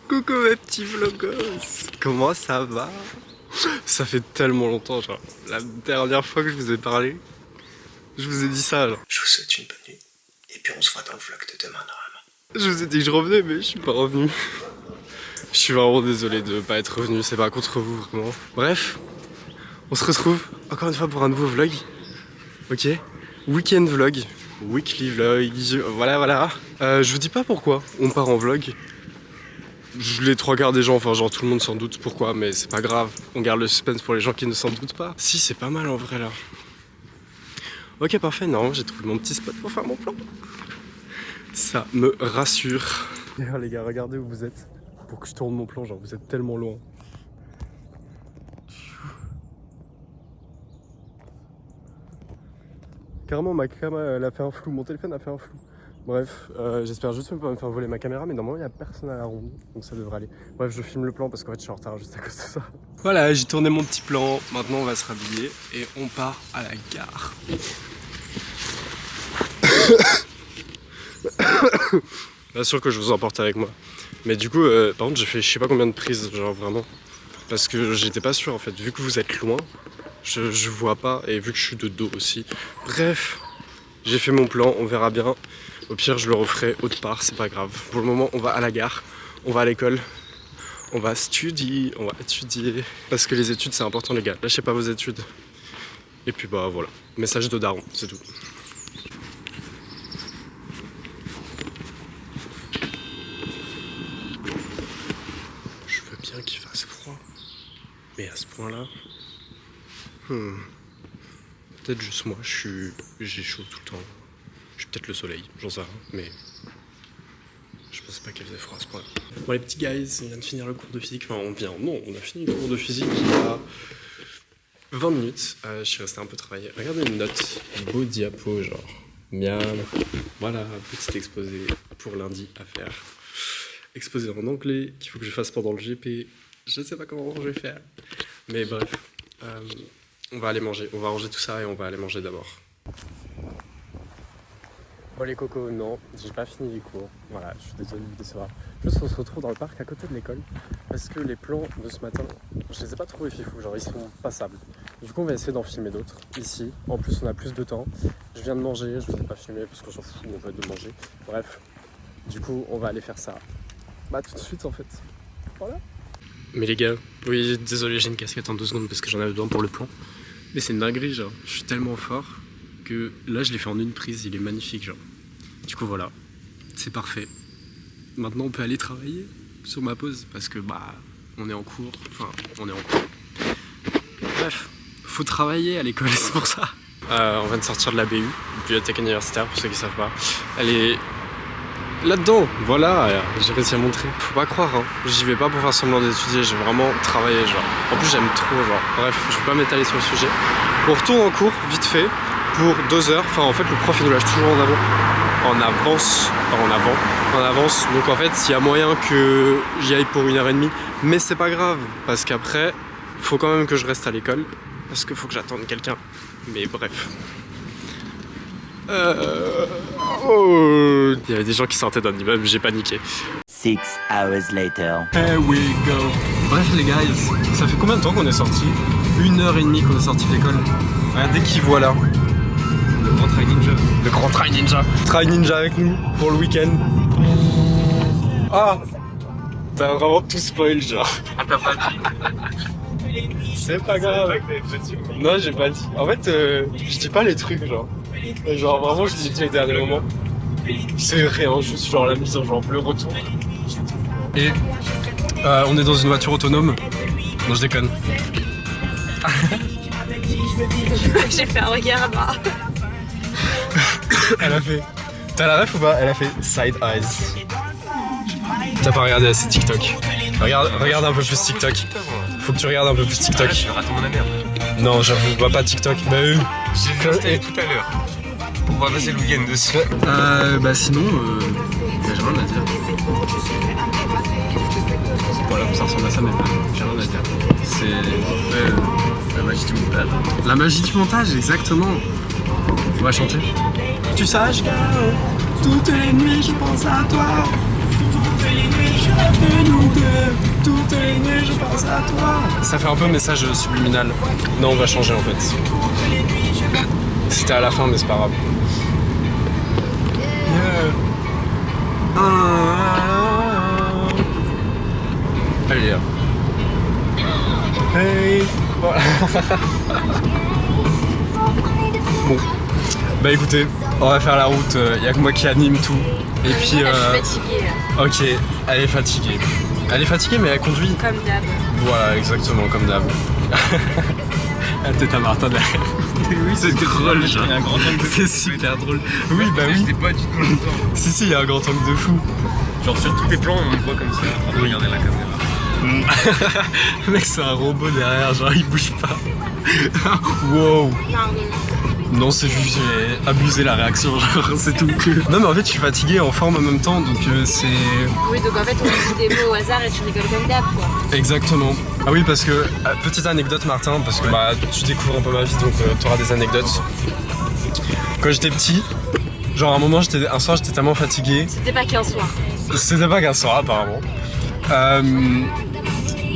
Coucou mes petits vlogos. Comment ça va? Ça fait tellement longtemps, genre. La dernière fois que je vous ai parlé, je vous ai dit ça, genre. Je vous souhaite une bonne nuit. Et puis on se voit dans le vlog de demain, normalement. Je vous ai dit que je revenais, mais je suis pas revenu. Je suis vraiment désolé de pas être revenu, c'est pas contre vous, vraiment. Bref, on se retrouve encore une fois pour un nouveau vlog. Ok? Weekend vlog. Weekly vlog. Voilà. Je vous dis pas pourquoi on part en vlog. Les trois quarts des gens, enfin genre tout le monde s'en doute pourquoi, mais c'est pas grave. On garde le suspense pour les gens qui ne s'en doutent pas. Si, c'est pas mal en vrai là. Ok, parfait, non, j'ai trouvé mon petit spot pour faire mon plan. Ça me rassure. D'ailleurs les gars, regardez où vous êtes. Pour que je tourne mon plan, genre vous êtes tellement loin. Carrément ma caméra elle a fait un flou, mon téléphone a fait un flou. Bref, j'espère juste ne pas me faire voler ma caméra, mais normalement il n'y a personne à la ronde, donc ça devrait aller. Bref, je filme le plan parce qu'en fait je suis en retard juste à cause de ça. Voilà, j'ai tourné mon petit plan, maintenant on va se rhabiller et on part à la gare. Bien sûr que je vous emporte avec moi. Mais du coup, par contre j'ai fait je sais pas combien de prises, genre vraiment. Parce que j'étais pas sûr en fait, vu que vous êtes loin, je vois pas, et vu que je suis de dos aussi. Bref, j'ai fait mon plan, on verra bien. Au pire, je le referai autre part, c'est pas grave. Pour le moment, on va à la gare, on va à l'école, on va étudier. Parce que les études, c'est important, les gars. Lâchez pas vos études. Et puis, bah voilà. Message de daron, c'est tout. Je veux bien qu'il fasse froid. Mais à ce point-là. Peut-être juste moi, j'ai chaud tout le temps. Je suis peut-être le soleil, j'en sais rien, mais je pensais pas qu'il faisait froid à ce point-là. Bon les petits guys, on vient de finir le cours de physique, enfin on a fini le cours de physique il y a 20 minutes. Je suis resté un peu travailler. Regardez une note, beau diapo genre, miam. Voilà, petit exposé pour lundi à faire. Exposé en anglais qu'il faut que je fasse pendant le GP. Je sais pas comment je vais faire, mais bref. On va aller manger, on va ranger tout ça et on va aller manger d'abord. Bon les cocos, non, j'ai pas fini les cours, voilà, je suis désolé de vous décevoir. Juste on se retrouve dans le parc à côté de l'école, parce que les plans de ce matin, je les ai pas trouvés fifous, genre ils sont passables. Du coup on va essayer d'en filmer d'autres, ici, en plus on a plus de temps. Je viens de manger, je vous ai pas filmé parce qu'on s'en fout en fait de manger. Bref, du coup on va aller faire ça, bah tout de suite en fait, voilà. Mais les gars, oui désolé j'ai une casquette en 2 secondes parce que j'en avais besoin pour le plan. Mais c'est une dinguerie genre, je suis tellement fort que là je l'ai fait en une prise, il est magnifique genre. Du coup voilà, c'est parfait. Maintenant on peut aller travailler sur ma pause parce que bah on est en cours, Bref, faut travailler à l'école, c'est pour ça. On vient de sortir de la BU, bibliothèque universitaire pour ceux qui savent pas. Elle est là-dedans, voilà, j'ai réussi à montrer. Faut pas croire, hein. J'y vais pas pour faire semblant d'étudier, j'ai vraiment travaillé genre. En plus j'aime trop genre, bref, je vais pas m'étaler sur le sujet. On retourne en cours, vite fait, pour 2 heures. Enfin en fait le prof il nous lâche toujours en avance. Donc en fait il y a moyen que j'y aille pour 1h30. Mais c'est pas grave, parce qu'après, faut quand même que je reste à l'école. Parce qu'il faut que j'attende quelqu'un. Mais bref. Il y avait des gens qui sortaient d'un immeuble, j'ai paniqué. 6 hours later. Here we go. Bref les guys, ça fait combien de temps qu'on est sortis? 1h30 qu'on est sortis de l'école. Regardez qui voilà. Le grand Trail Ninja. Le grand Trail Ninja. Trail Ninja avec nous pour le week-end. Ah, t'as vraiment tout spoil genre. Ah t'as pas dit? C'est pas grave. Non j'ai pas dit. En fait je dis pas les trucs genre. Genre vraiment je dis les derniers moments. C'est rien, juste genre la mise en genre le retour. Et on est dans une voiture autonome. Non je déconne. J'ai fait un regard là. Elle a fait. T'as la ref ou pas? Elle a fait side eyes. T'as pas regardé assez TikTok. Regarde un peu plus TikTok. Faut que tu regardes un peu plus TikTok. Je rate mon année. Non, je vois pas TikTok. Bah J'ai vu installé tout à l'heure. On va passer le week-end dessus. Bah sinon, j'ai rien à dire. Voilà, ça ressemble à ça, mais j'ai rien à dire. C'est la magie du montage. La magie du montage, exactement. On va chanter. Tu saches que toutes les nuits je pense à toi. Toutes les nuits je rêve de nous deux. gagné, je pense à toi. Ça fait un peu message subliminal. Non, on va changer en fait. C'était à la fin, mais c'est pas grave. Allez, là. Hey, voilà. Bon, bah écoutez, on va faire la route, y'a que moi qui anime tout. Et puis, je suis fatiguée. ok, elle est fatiguée. Elle est fatiguée, mais elle conduit. Comme d'hab. Voilà, exactement, comme d'hab. La tête à Martin derrière. Oui, c'est drôle, genre. Il y a un grand angle de C'est fou. super drôle. Oui, bah oui. J'étais pas du tout longtemps. Si, si, il y a un grand angle de fou. Genre sur tous les plans, on le voit comme ça, en train de regarder la caméra. Le mec, c'est un robot derrière, genre il bouge pas. Wow. Non, c'est juste j'ai abusé la réaction, genre c'est tout. Non, mais en fait, je suis fatigué en forme en même temps, donc c'est. Oui, donc en fait, on dit des mots au hasard et tu rigoles comme d'hab, quoi. Exactement. Ah oui, parce que, petite anecdote, Martin, parce que bah, tu découvres un peu ma vie, donc t'auras des anecdotes. Quand j'étais petit, genre à un moment, un soir, j'étais tellement fatigué. C'était pas qu'un soir. C'était pas qu'un soir, apparemment.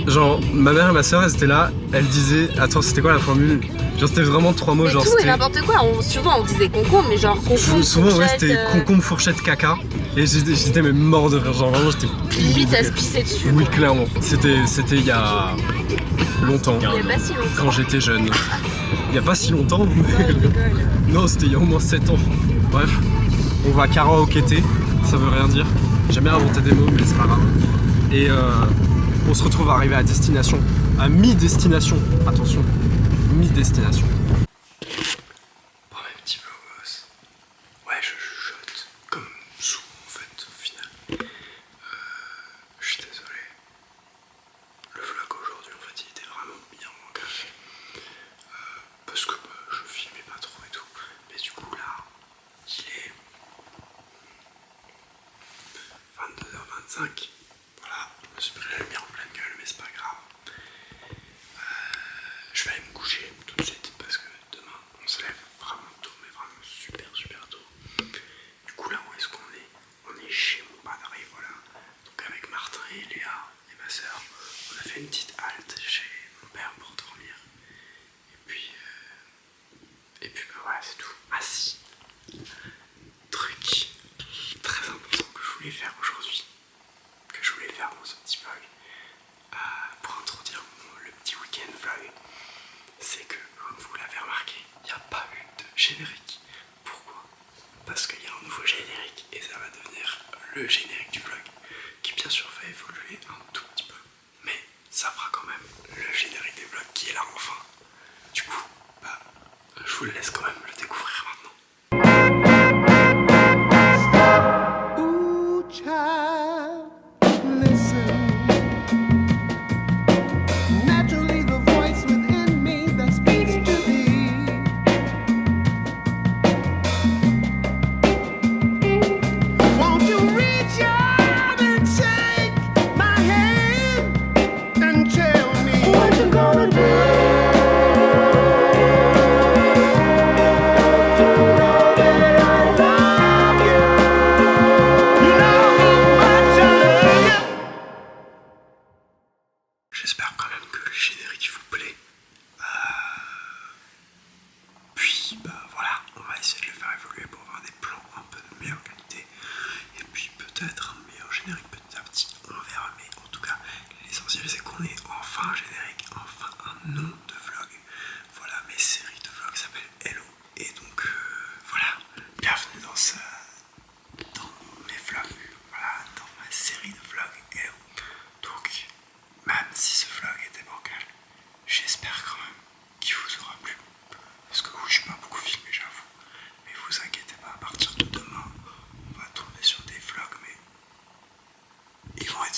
Genre, ma mère et ma soeur, elles étaient là, elles disaient. Attends, c'était quoi la formule? Genre, c'était vraiment 3 mots, Mais genre tout et c'était. n'importe quoi. Souvent, on disait concombre, mais genre concombre, Souvent, ouais, fourchette, c'était concombre, fourchette, caca. Et j'étais mais mort de rire, genre vraiment, j'étais plié. Limite de à se rire. pisser dessus. Oui, quoi. clairement. C'était il y a longtemps. Il y a pas si longtemps. Quand j'étais jeune. Il y a pas si longtemps. Non, je rigole. Non, c'était il y a au moins 7 ans. Bref, on va karaokéter, ça veut rien dire. J'ai jamais inventé des mots, mais c'est pas grave. Et on se retrouve arrivé à destination. À mi-destination. Attention, mi-destination. Bon, mes petits beaux gosses. Ouais, je chuchote. Comme sous, en fait, au final. Je suis désolé. Le vlog aujourd'hui, en fait, il était vraiment bien manqué. Parce que je filmais pas trop et tout. Mais du coup, là, il est 22h25. Voilà, je me suis pris la lumière en pleine gueule, mais c'est pas grave. Je vais aller me coucher tout de suite parce que demain on se lève vraiment tôt, mais vraiment super super tôt. Du coup, là où est-ce qu'on est? On est chez mon padre, voilà. Donc avec Martin et Léa et ma soeur, on a fait une petite halte chez mon père pour dormir. Et puis bah voilà, c'est tout. Ah si, truc très important que je voulais faire aujourd'hui, que je voulais faire dans ce petit vlog, pour introduire le petit week-end vlog, c'est que, comme vous l'avez remarqué, il n'y a pas eu de générique. Pourquoi? Parce qu'il y a un nouveau générique et ça va devenir le générique du vlog, qui bien sûr va évoluer un tout petit peu, mais ça fera quand même le générique des vlogs qui est là enfin. Du coup, bah, je vous le laisse quand même le découvrir maintenant. Ooh, child, listen. Naturally, the voice within me that speaks to thee. Won't you reach out and take my hand and tell me what you gonna do? J'espère quand même que le générique vous plaît. Puis bah voilà, on va essayer de le faire évoluer pour avoir des plans un peu de meilleure qualité. Et puis peut-être un meilleur générique petit à petit, on verra. Mais en tout cas, l'essentiel c'est qu'on ait enfin un générique, enfin un nom de vlog. Voilà, mes séries de vlogs s'appellent Hello. Et donc voilà, bienvenue dans mes vlogs, voilà, dans ma série de vlogs Hello. Donc, même si ce vlog était bancal, j'espère quand même qu'il vous aura plu. Parce que oui, je suis pas beaucoup filmé, j'avoue. Mais vous inquiétez pas, à partir de demain, on va tourner sur des vlogs, mais ils vont être